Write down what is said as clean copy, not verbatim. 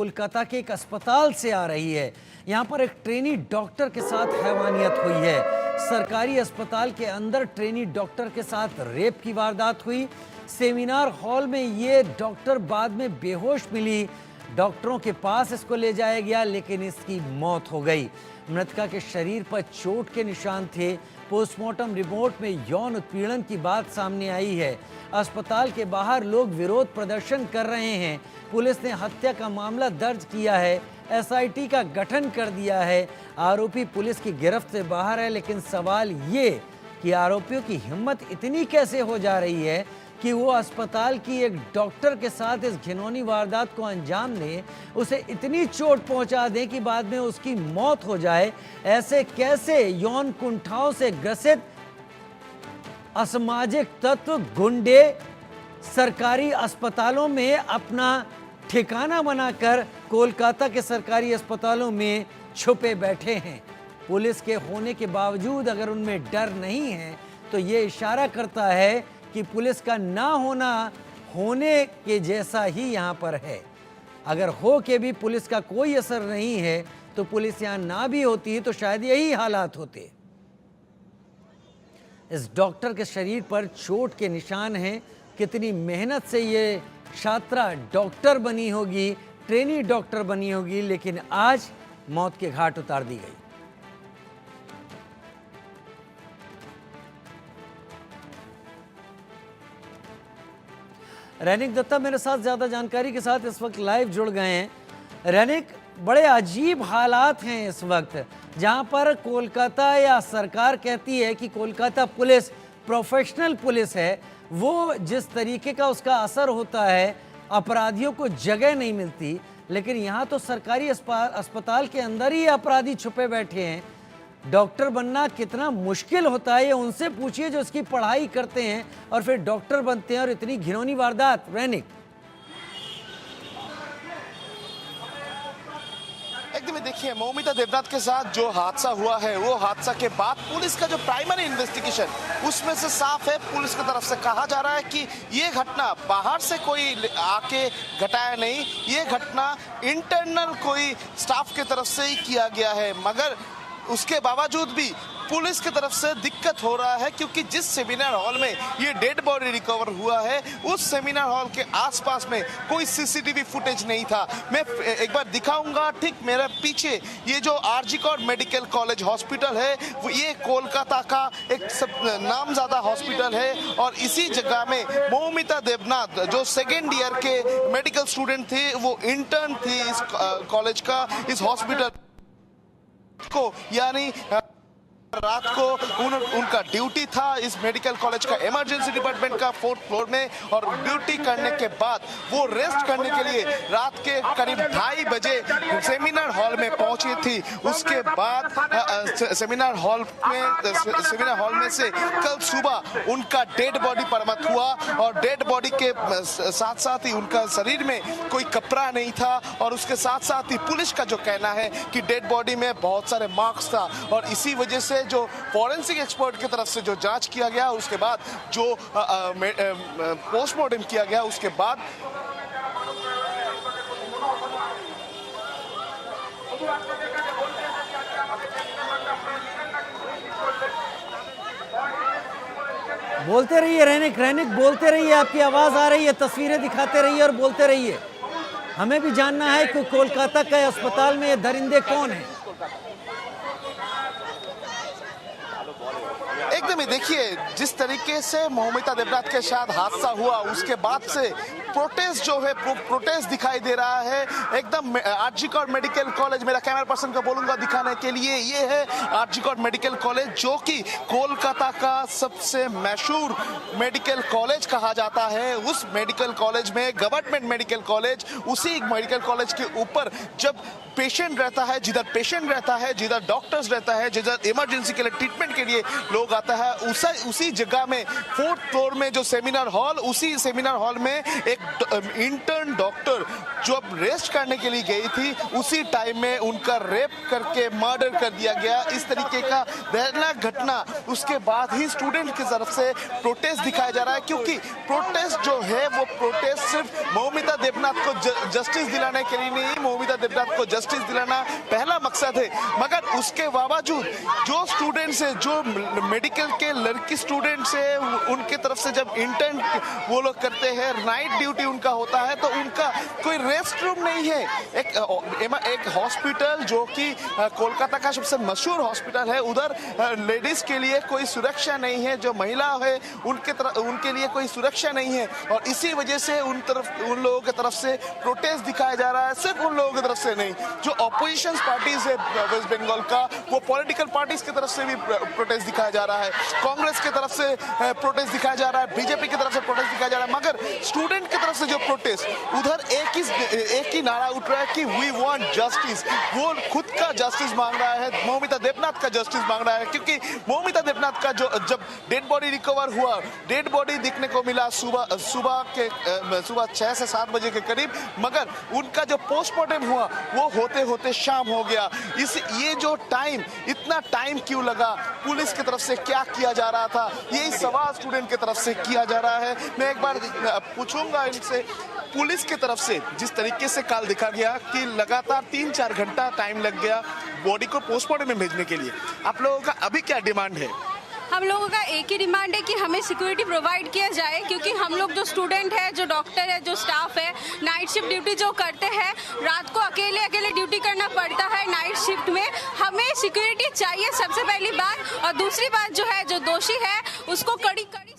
कोलकाता के एक अस्पताल से आ रही है। यहाँ पर एक ट्रेनी डॉक्टर के साथ हैवानियत हुई है। सरकारी अस्पताल के अंदर ट्रेनी डॉक्टर के साथ रेप की वारदात हुई। सेमिनार हॉल में ये डॉक्टर बाद में बेहोश मिली। डॉक्टरों के पास इसको ले जाया गया लेकिन इसकी मौत हो गई। मृतका के शरीर पर चोट के निशान थे। पोस्टमार्टम रिपोर्ट में यौन उत्पीड़न की बात सामने आई है। अस्पताल के बाहर लोग विरोध प्रदर्शन कर रहे हैं। पुलिस ने हत्या का मामला दर्ज किया है। एसआईटी का गठन कर दिया है। आरोपी पुलिस की गिरफ्त से बाहर है, लेकिन सवाल ये कि आरोपियों की हिम्मत इतनी कैसे हो जा रही है कि वो अस्पताल की एक डॉक्टर के साथ इस घिनौनी वारदात को अंजाम दें, उसे इतनी चोट पहुंचा दें कि बाद में उसकी मौत हो जाए। ऐसे कैसे यौन कुंठाओं से ग्रसित असामाजिक तत्व, गुंडे सरकारी अस्पतालों में अपना ठिकाना बनाकर कोलकाता के सरकारी अस्पतालों में छुपे बैठे हैं। पुलिस के होने के बावजूद अगर उनमें डर नहीं है तो ये इशारा करता है कि पुलिस का ना होना होने के जैसा ही यहाँ पर है। अगर हो के भी पुलिस का कोई असर नहीं है तो पुलिस यहाँ ना भी होती तो शायद यही हालात होते। इस डॉक्टर के शरीर पर चोट के निशान हैं। कितनी मेहनत से ये छात्रा डॉक्टर बनी होगी, ट्रेनी डॉक्टर बनी होगी, लेकिन आज मौत के घाट उतार दी गई। रैनिक दत्ता मेरे साथ ज्यादा जानकारी के साथ इस वक्त लाइव जुड़ गए हैं। रैनिक, बड़े अजीब हालात हैं इस वक्त, जहां पर कोलकाता या सरकार कहती है कि कोलकाता पुलिस प्रोफेशनल पुलिस है। वो जिस तरीके का उसका असर होता है, अपराधियों को जगह नहीं मिलती, लेकिन यहाँ तो सरकारी अस्पताल के अंदर ही अपराधी छुपे बैठे हैं। डॉक्टर बनना कितना मुश्किल होता है ये उनसे पूछिए जो इसकी पढ़ाई करते हैं और फिर डॉक्टर बनते हैं, और इतनी घिनौनी वारदात। रैनिक, एकदम देखिए, मौमिता देवनाथ के साथ जो हादसा हुआ है, वो हादसा के बाद पुलिस का जो प्राइमरी इन्वेस्टिगेशन, उसमें से साफ है, पुलिस की तरफ से कहा जा रहा है कि ये घटना बाहर से कोई आके घटाया नहीं, ये घटना इंटरनल कोई स्टाफ की तरफ से ही किया गया है। मगर उसके बावजूद भी पुलिस की तरफ से दिक्कत हो रहा है, क्योंकि जिस सेमिनार हॉल में ये डेड बॉडी रिकवर हुआ है, उस सेमिनार हॉल के आसपास में कोई सीसीटीवी फुटेज नहीं था। मैं एक बार दिखाऊंगा, ठीक मेरे पीछे ये जो RG Kar medical college hospital है, ये कोलकाता का एक नामज़दा हॉस्पिटल है, और इसी जगह में मौमिता देवनाथ जो सेकेंड ईयर के मेडिकल स्टूडेंट थे, वो इंटर्न थी इस कॉलेज का, इस हॉस्पिटल को, यानी रात को उनका ड्यूटी था इस मेडिकल कॉलेज का इमरजेंसी डिपार्टमेंट का 4th फ्लोर में, और ड्यूटी करने के बाद वो रेस्ट करने के लिए रात के करीब 2:30 बजे सेमिनार हॉल में पहुंची थी। उसके बाद सेमिनार हॉल में से कल सुबह उनका डेड बॉडी बरामद हुआ, और डेड बॉडी के साथ साथ ही उनका शरीर में कोई कपड़ा नहीं था, और उसके साथ साथ ही पुलिस का जो कहना है कि डेड बॉडी में बहुत सारे मार्क्स था, और इसी वजह से जो फॉरेंसिक एक्सपर्ट की तरफ से जो जांच किया गया, उसके बाद जो पोस्टमार्टम किया गया, उसके बाद बोलते रहिए रैनिक, बोलते रहिए, आपकी आवाज आ रही है, तस्वीरें दिखाते रहिए और बोलते रहिए। हमें भी जानना है कि कोलकाता के अस्पताल में ये दरिंदे कौन हैं। एकदम ही देखिए, जिस तरीके से मौमिता देवनाथ के साथ हादसा हुआ, उसके बाद से प्रोटेस्ट जो है, प्रोटेस्ट दिखाई दे रहा है। एकदम आरजी कॉर्ड मेडिकल कॉलेज, मेरा कैमरा पर्सन को बोलूंगा दिखाने के लिए, ये है आरजी कॉर्ड मेडिकल कॉलेज, जो कि कोलकाता का सबसे मशहूर मेडिकल कॉलेज कहा जाता है। उस मेडिकल कॉलेज में, गवर्नमेंट मेडिकल कॉलेज, उसी मेडिकल कॉलेज के ऊपर जब पेशेंट रहता है, जिधर पेशेंट रहता है, जिधर डॉक्टर्स रहता है, जिधर इमरजेंसी के लिए ट्रीटमेंट के लिए लोग आते जाता है। उसी जगह में 4th फ्लोर में जो सेमिनार हॉल, उसी सेमिनार हॉल में एक इंटर्न डॉक्टर जो अब रेस्ट करने के लिए गई थी, उसी टाइम में उनका रेप करके मर्डर कर दिया गया। इस तरीके का दर्दनाक घटना, उसके बाद ही स्टूडेंट की तरफ से प्रोटेस्ट दिखाया जा रहा है, क्योंकि प्रोटेस्ट जो है वो प्रोटेस्ट सिर्फ मौमिता देवनाथ को जस्टिस दिलाने के लिए नहीं, मौमिता देवनाथ को जस्टिस दिलाना पहला मकसद है, मगर उसके बावजूद जो स्टूडेंट्स है, जो मेडिकल के लड़की स्टूडेंट्स है, उनके तरफ से जब इंटर्न वो लोग करते हैं, नाइट ड्यूटी उनका होता है, तो उनका कोई रेस्ट रूम नहीं है। एक हॉस्पिटल जो कि कोलकाता का सबसे मशहूर हॉस्पिटल है, उधर लेडीज के लिए कोई सुरक्षा नहीं है, जो महिला है उनके लिए कोई सुरक्षा नहीं है, और इसी वजह से उन लोगों की तरफ से प्रोटेस्ट दिखाया जा रहा है। सिर्फ उन लोगों की तरफ से नहीं, जो ऑपोजिशन पार्टीज है वेस्ट बंगाल का, वो पॉलिटिकल पार्टीज की तरफ से भी प्रोटेस्ट दिखाया जा रहा है, कांग्रेस की तरफ से प्रोटेस्ट दिखाया जा रहा है, बीजेपी की तरफ से प्रोटेस्ट दिखाया जा रहा है, मगर स्टूडेंट की तरफ से जो प्रोटेस्ट, उधर एक ही नारा उठ रहा है कि वी वांट जस्टिस। वो खुद का जस्टिस मांग रहा है, मौमिता देवनाथ का जस्टिस मांग रहा है, क्योंकि मौमिता देवनाथ का जो जब डेड बॉडी रिकवर हुआ, डेड बॉडी दिखने को मिला सुबह 6 से 7 बजे के करीब, मगर उनका जो पोस्टमार्टम हुआ वो होते होते शाम हो गया। ये जो टाइम, इतना टाइम क्यों लगा, पुलिस की तरफ से क्या किया जा रहा था, यही सवाल स्टूडेंट की तरफ से किया जा रहा है। मैं एक बार पूछूंगा इनसे, पुलिस की तरफ से जिस तरीके से कल दिखा गया कि लगातार 3-4 घंटा टाइम लग गया बॉडी को पोस्टमार्टम में भेजने के लिए, आप लोगों का अभी क्या डिमांड है? हम लोगों का एक ही डिमांड है कि हमें सिक्योरिटी प्रोवाइड किया जाए, क्योंकि हम लोग जो स्टूडेंट है, जो डॉक्टर है, जो स्टाफ है, नाइट शिफ्ट ड्यूटी जो करते हैं, रात को अकेले ड्यूटी करना पड़ता है नाइट शिफ्ट में। हमें सिक्योरिटी चाहिए सबसे पहली बात, और दूसरी बात जो है, जो दोषी है उसको कड़ी सजा।